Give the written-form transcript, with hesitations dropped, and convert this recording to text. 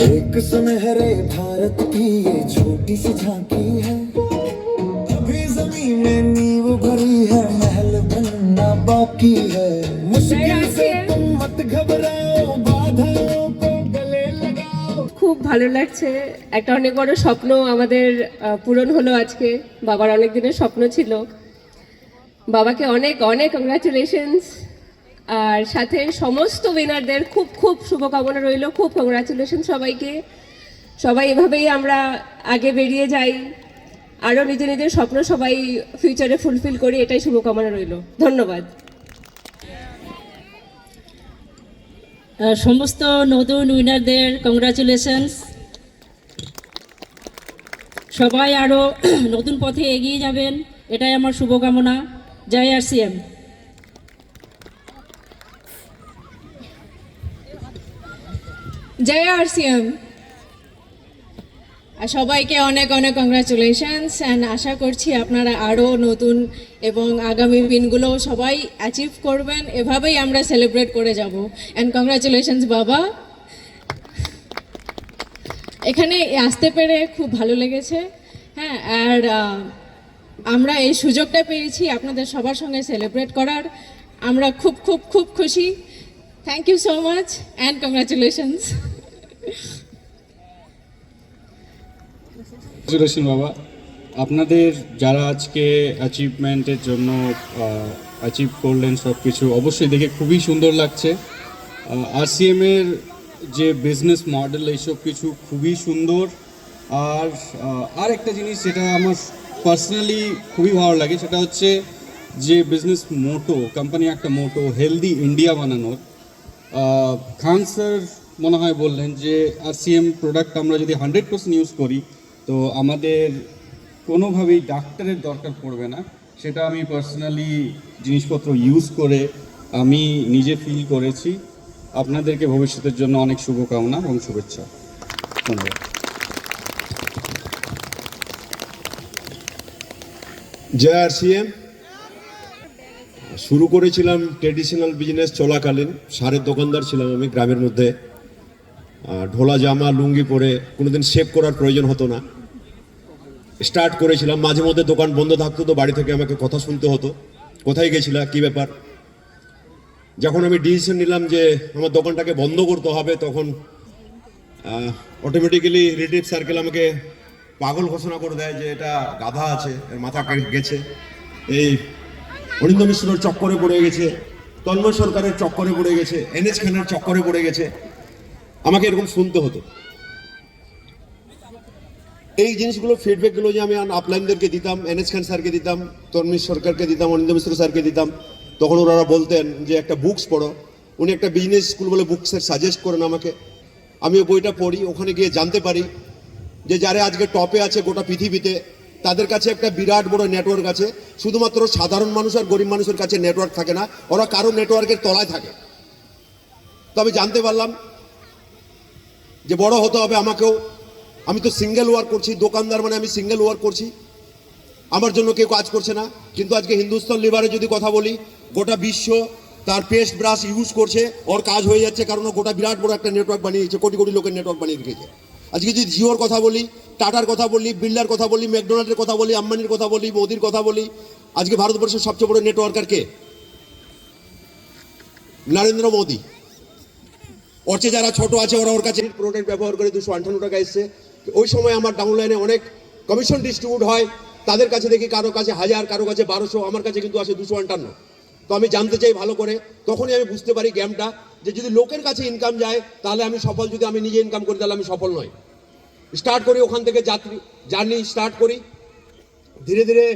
एक सुनहरे भारत की ये छोटी सी झांकी है, अभी जमीन में नींव भरी है, महल बनना बाकी है। मुश्किल से तुम मत घबराओ, बाधाओं को गले लगाओ। খুব ভালো লাগছে, একটা অনেক বড় স্বপ্ন আমাদের পূরণ হলো আজকে। বাবার অনেক দিনের স্বপ্ন ছিল। বাবাকে অনেক অনেক কংগ্রাচুলেশনস, আর সাথে সমস্ত উইনারদের খুব খুব শুভকামনা রইল। খুব কংগ্রাচুলেশন সবাইকে। সবাই এভাবেই আমরা আগে বেরিয়ে যাই, আরও নিজের নিজের স্বপ্ন সবাই ফিউচারে ফুলফিল করি, এটাই শুভকামনা রইল। ধন্যবাদ। সমস্ত নতুন উইনারদের কংগ্রাচুলেশনস। সবাই আরও নতুন পথে এগিয়ে যাবেন, এটাই আমার শুভকামনা। জয় আরসিএম। জয় আরসিএম। সবাইকে অনেক অনেক কংগ্রাচুলেশনস, অ্যান্ড আশা করছি আপনারা আরও নতুন এবং আগামী দিনগুলো সবাই অ্যাচিভ করবেন। এভাবেই আমরা সেলিব্রেট করে যাব। অ্যান্ড কংগ্রাচুলেশনস বাবা। এখানে আসতে পেরে খুব ভালো লেগেছে। হ্যাঁ, আর আমরা এই সুযোগটা পেয়েছি আপনাদের সবার সঙ্গে সেলিব্রেট করার। আমরা খুব খুব খুব খুশি। Thank you so much and congratulations. Congratulation বাবা, আপনাদের যারা আজকে অ্যাচিভমেন্টের জন্য অ্যাচিভ করলেন সব কিছু, অবশ্যই দেখে খুবই সুন্দর লাগছে। আরসিএমের যে বিজনেস মডেল এইসব কিছু খুবই সুন্দর। আর একটা জিনিস যেটা আমার পার্সোনালি খুবই ভালো লাগে, সেটা হচ্ছে যে বিজনেস মোটো, কোম্পানি একটা মোটো হেলদি ইন্ডিয়া বানানোর। খান স্যার মনে হয় বললেন যে আরসিএম প্রোডাক্ট আমরা যদি 100% ইউজ করি তো আমাদের কোনোভাবেই ডাক্তারের দরকার পড়বে না। সেটা আমি পার্সোনালি জিনিসপত্র ইউজ করে আমি নিজে ফিল করেছি। আপনাদেরকে ভবিষ্যতের জন্য অনেক শুভকামনা এবং শুভেচ্ছা। ধন্যবাদ। জয় আরসিএম। শুরু করেছিলাম ট্রেডিশনাল বিজনেস চলাকালীন, সারের দোকানদার ছিলাম আমি গ্রামের মধ্যে। ঢোলা জামা লুঙ্গি পরে কোনোদিন শেভ করার প্রয়োজন হতো না। স্টার্ট করেছিলাম, মাঝে মধ্যে দোকান বন্ধ থাকতো, তো বাড়ি থেকে আমাকে কথা শুনতে হতো, কোথায় গেছিলা, কী ব্যাপার। যখন আমি ডিসিশন নিলাম যে আমার দোকানটাকে বন্ধ করতে হবে, তখন অটোমেটিক্যালি রিলেটিভ সার্কেল আমাকে পাগল ঘোষণা করে দেয় যে এটা গাধা আছে, এর মাথা গেছে, এই অরিন্দম মিশ্রের চক্করে পড়ে গেছে, তন্ময় সরকারের চক্করে পড়ে গেছে, এনএস খানের চক্করে পড়ে গেছে। আমাকে এরকম শুনতে হতো। এই জিনিসগুলো ফিডব্যাকগুলো যে আমি আপলাইনদেরকে দিতাম, এনএস খান স্যারকে দিতাম, তন্ময় সরকারকে দিতাম, অরিন্দম মিশ্র স্যারকে দিতাম, তখন ওনারা বলতেন যে একটা বুকস পড়ো। উনি একটা বিজনেস স্কুল বলে বুকসের সাজেস্ট করেন আমাকে। আমি বইটা পড়ি, ওখানে গিয়ে জানতে পারি যে যারা আজকে টপে আছে গোটা পৃথিবীতে, তাদের কাছে একটা বিরাট বড় নেটওয়ার্ক আছে। শুধুমাত্র সাধারণ মানুষ আর গরিব মানুষের কাছে নেটওয়ার্ক থাকে না, ওরা কারো নেটওয়ার্কের তলায় থাকে। তো আমি জানতে পারলাম যে বড় হতে হবে আমাকেও। আমি তো সিঙ্গেল ওয়ার্ক করছি, দোকানদার মানে আমি সিঙ্গেল ওয়ার্ক করছি, আমার জন্য কেউ কাজ করছে না। কিন্তু আজকে হিন্দুস্তান লিভারে যদি কথা বলি, গোটা বিশ্ব তার পেস্ট ব্রাশ ইউজ করছে, ওর কাজ হয়ে যাচ্ছে, কারণ গোটা বিরাট বড় একটা নেটওয়ার্ক বানিয়েছে, কোটি কোটি লোকের নেটওয়ার্ক বানিয়ে রেখেছে। আজকে যদি জিওর কথা বলি, টাটার কথা বলি, বিল্ডার কথা বলি, ম্যাকডোনাল্ডের কথা বলি, আম্বানির কথা বলি, মোদির কথা বলি, আজকে ভারতবর্ষের সবচেয়ে বড় নেটওয়ার্কার কে? নরেন্দ্র মোদী। ওর চেয়ে যারা ছোট আছে ওরা ওর কাছে প্রোডাক্ট ব্যবহার করে 258 টাকা এসছে। ওই সময় আমার ডাউনলাইনে অনেক কমিশন ডিস্ট্রিবিউট হয়, তাদের কাছে দেখি কারো কাছে 1000, কারো কাছে 1200, আমার কাছে কিন্তু আসে 258। তো আমি জানতে চাই ভালো করে, তখনই আমি বুঝতে পারি গেমটা, যে যদি লোকের কাছে ইনকাম যায় তাহলে আমি সফল, যদি আমি নিজে ইনকাম করি তাহলে আমি সফল নই। স্টার্ট করি ওখান থেকে, জার্নি স্টার্ট করি। ধীরে ধীরে